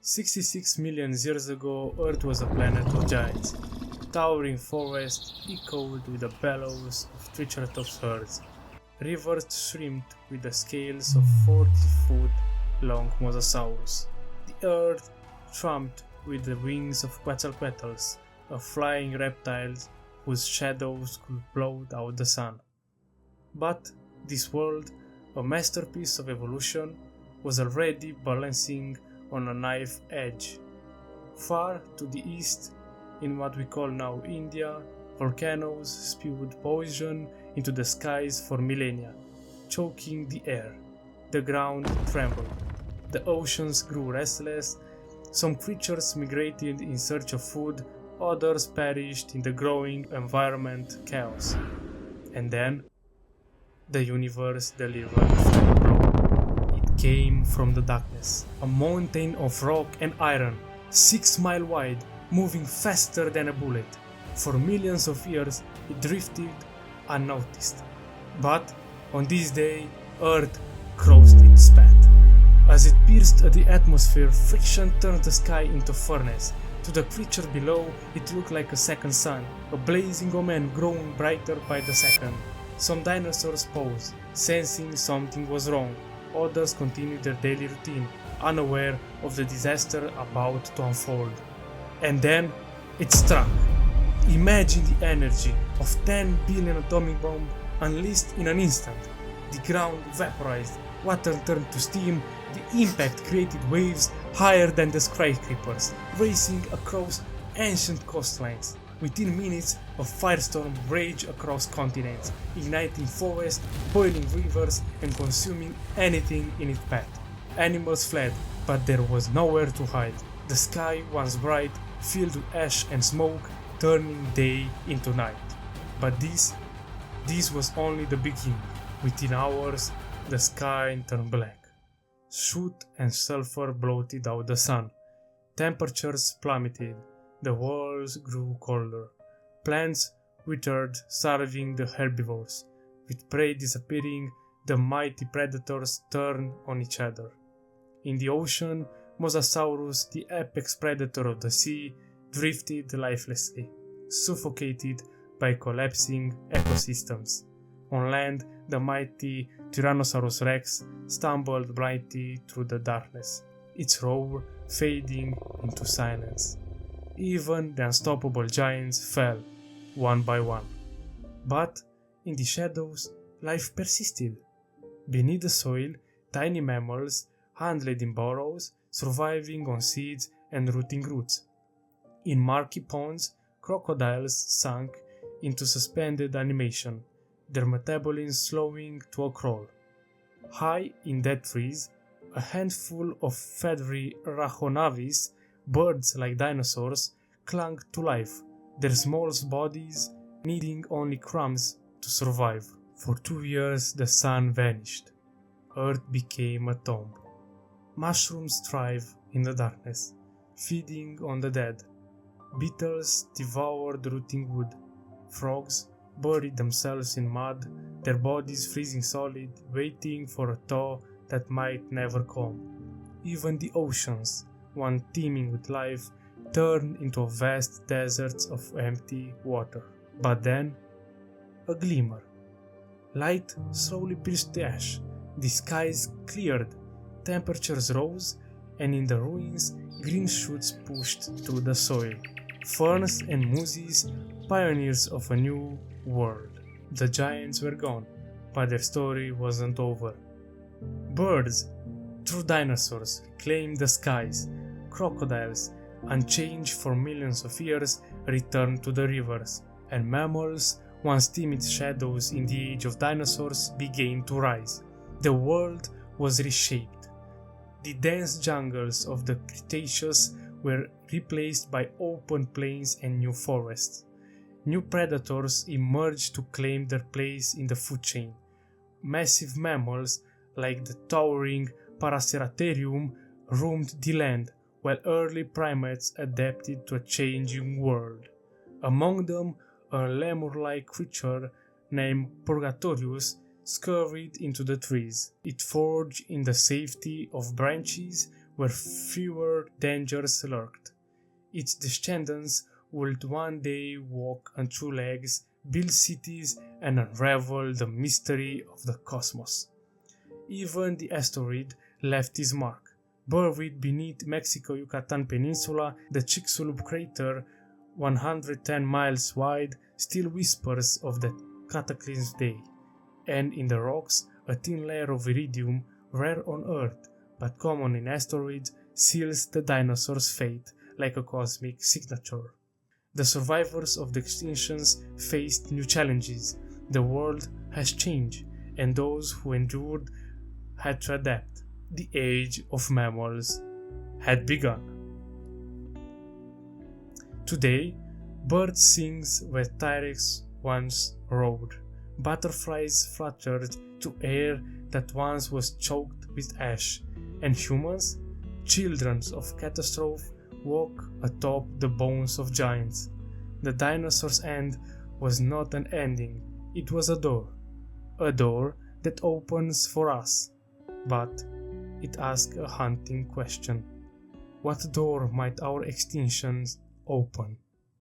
66 million years ago, Earth was a planet of giants. Towering forests echoed with the bellows of Triceratops herds. Rivers shrimped with the scales of 40-foot-long Mosasaurus. The earth trumped with the wings of Quetzalcoatlus, a flying reptile whose shadows could blot out the sun. But this world, a masterpiece of evolution, was already balancing on a knife edge. Far to the east, in what we call now India, volcanoes spewed poison into the skies for millennia, choking the air. The ground trembled. The oceans grew restless. Some creatures migrated in search of food, others perished in the growing environment chaos. And then, the universe delivered a final blow. It came from the darkness, a mountain of rock and iron, 6 miles wide, moving faster than a bullet. For millions of years, it drifted unnoticed. But on this day, Earth crossed its path. As it pierced the atmosphere, friction turned the sky into a furnace. To the creature below, it looked like a second sun, a blazing omen growing brighter by the second. Some dinosaurs paused, sensing something was wrong. Others continued their daily routine, unaware of the disaster about to unfold. And then, it struck. Imagine the energy of 10 billion atomic bombs unleashed in an instant. The ground vaporized, water turned to steam, the impact created waves higher than the skyscrapers, racing across ancient coastlines. Within minutes, a firestorm raged across continents, igniting forests, boiling rivers, and consuming anything in its path. Animals fled, but there was nowhere to hide. The sky, once bright, filled with ash and smoke, turning day into night. But this was only the beginning. Within hours, the sky turned black. Soot and sulfur blotted out the sun. Temperatures plummeted. The walls grew colder. Plants withered, starving the herbivores. With prey disappearing, the mighty predators turned on each other. In the ocean, Mosasaurus, the apex predator of the sea, drifted lifelessly, suffocated by collapsing ecosystems. On land, the mighty Tyrannosaurus rex stumbled blindly through the darkness, its roar fading into silence. Even the unstoppable giants fell, one by one. But in the shadows, life persisted. Beneath the soil, tiny mammals huddled in burrows, surviving on seeds and rotting roots. In murky ponds, crocodiles sank into suspended animation, their metabolism slowing to a crawl. High in dead trees, a handful of feathery rahonavis, birds like dinosaurs, clung to life, their small bodies needing only crumbs to survive. For 2 years the sun vanished. Earth became a tomb. Mushrooms thrive in the darkness, feeding on the dead. Beetles devoured rotting wood. Frogs buried themselves in mud, their bodies freezing solid, waiting for a thaw that might never come. Even the oceans, once teeming with life, turned into vast deserts of empty water. But then, a glimmer. Light slowly pierced the ash. The skies cleared, temperatures rose, and in the ruins, green shoots pushed through the soil. Ferns and muses, pioneers of a new world. The giants were gone, but their story wasn't over. Birds, true dinosaurs, claimed the skies. Crocodiles, unchanged for millions of years, returned to the rivers. And mammals, once timid shadows in the age of dinosaurs, began to rise. The world was reshaped. The dense jungles of the Cretaceous were replaced by open plains and new forests. New predators emerged to claim their place in the food chain. Massive mammals, like the towering Paraceratherium, roamed the land, while early primates adapted to a changing world. Among them, a lemur-like creature named Purgatorius scurried into the trees. It foraged in the safety of branches where fewer dangers lurked. Its descendants would one day walk on two legs, build cities, and unravel the mystery of the cosmos. Even the asteroid left his mark. Buried beneath Mexico-Yucatan Peninsula, the Chicxulub crater, 110 miles wide, still whispers of that cataclysm day. And in the rocks, a thin layer of iridium, rare on Earth but common in asteroids, seals the dinosaurs' fate like a cosmic signature. The survivors of the extinctions faced new challenges. The world has changed, and those who endured had to adapt. The age of mammals had begun. Today, birds sing where T-Rex once rode. Butterflies fluttered to air that once was choked with ash, and humans, children of catastrophe, walk atop the bones of giants. The dinosaurs' end was not an ending, it was a door that opens for us, but it asks a haunting question. What door might our extinctions open?